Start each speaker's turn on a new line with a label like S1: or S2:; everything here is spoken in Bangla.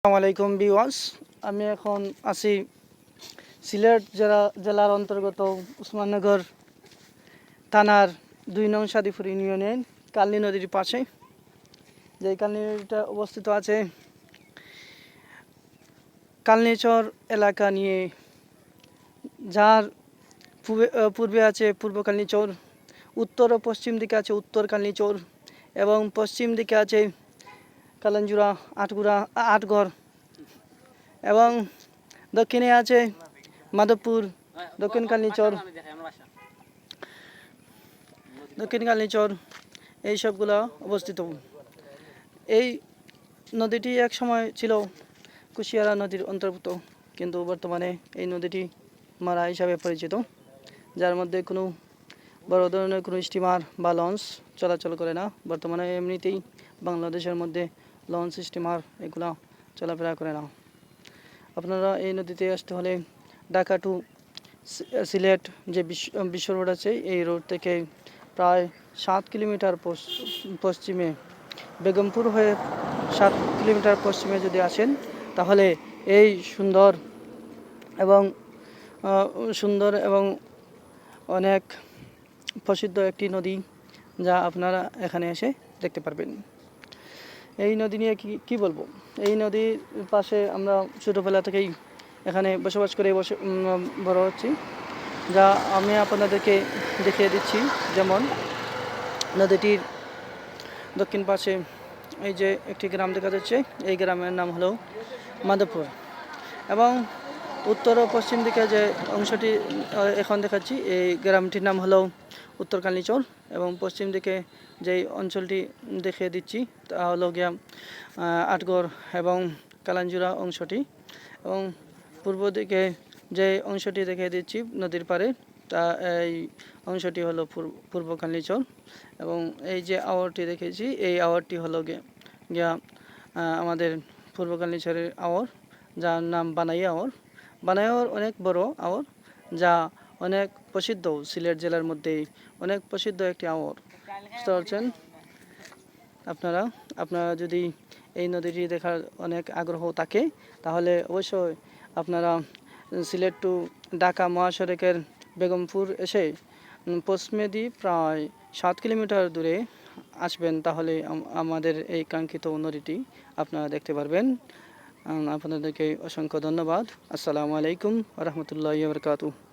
S1: আসসালামু আলাইকুম ভিউয়ার্স, আমি এখন আছি সিলেট জেলার অন্তর্গত উসমাননগর থানার ২ নং সাদিপুর ইউনিয়নের কালনী নদীর পাশে। যে কালনী নদীটা অবস্থিত আছে কালনীচর এলাকা নিয়ে, যার পূর্বে আছে পূর্ব কালনীচর, উত্তর ও পশ্চিম দিকে আছে উত্তর কালনীচর এবং পশ্চিম দিকে আছে কালাঞ্জুরা, আটগড় এবং দক্ষিণে আছে মাধবপুর, দক্ষিণ কালনীচর এই সবগুলো অবস্থিত। এই নদীটি এক সময় ছিল কুশিয়ারা নদীর অন্তর্ভুক্ত, কিন্তু বর্তমানে এই নদীটি মারা হিসাবে পরিচিত, যার মধ্যে কোনো বড় ধরনের কোনো স্টিমার বা লঞ্চ চলাচল করে না। বর্তমানে এমনিতেই বাংলাদেশের মধ্যে লঞ্চ, স্টিমার এগুলো চলাফেরা করে না। আপনারা এই নদীতে আসতে হলে ঢাকা টু সিলেট যে বিশ্ব রোড আছে, এই রোড থেকে প্রায় 7 কিলোমিটার পশ্চিমে বেগমপুর হয়ে 7 কিলোমিটার পশ্চিমে যদি আসেন, তাহলে এই সুন্দর এবং অনেক প্রসিদ্ধ একটি নদী, যা আপনারা এখানে এসে দেখতে পারবেন। এই নদী নিয়ে কি বলবো। এই নদীর পাশে আমরা ছোটোবেলা থেকেই এখানে বসবাস করে বড় হচ্ছি, যা আমি আপনাদেরকে দেখিয়ে দিচ্ছি। যেমন নদীটির দক্ষিণ পাশে এই যে একটি গ্রাম দেখা যাচ্ছে, এই গ্রামের নাম হলো মাধবপুর, এবং উত্তর ও পশ্চিম দিকে যে অংশটি এখন দেখাচ্ছি, এই গ্রামটির নাম হলো উত্তর কালনীচর, এবং পশ্চিম দিকে যেই অঞ্চলটি দেখিয়ে দিচ্ছি তা হলো গিয়া আটগড় এবং কালাঞ্জুরা অংশটি, এবং পূর্ব দিকে যে অংশটি দেখিয়ে দিচ্ছি নদীর পাড়ে, তা এই অংশটি হলো পূর্ব কালনীচর, এবং এই যে আওয়ারটি দেখেছি, এই আওয়ারটি হলো গিয়া আমাদের পূর্ব কালনীচরের আওয়ার, যার নাম বানাইয়াওর অনেক বড় আওয়ার, যা অনেক প্রসিদ্ধ। সিলেট জেলার মধ্যে অনেক প্রসিদ্ধ একটি আওয়ার। বুঝতে পারছেন আপনারা যদি এই নদীটি দেখার অনেক আগ্রহ থাকে, তাহলে অবশ্যই আপনারা সিলেট টু ঢাকা মহাসড়কের বেগমপুর এসে পশ্চিমেদি প্রায় 7 কিলোমিটার দূরে আসবেন, তাহলে আমাদের এই কাঙ্ক্ষিত নদীটি আপনারা দেখতে পারবেন। আপনাদেরকে অসংখ্য ধন্যবাদ। আসসালামু আলাইকুম ওয়া রাহমাতুল্লাহি ওয়া বারাকাতুহু।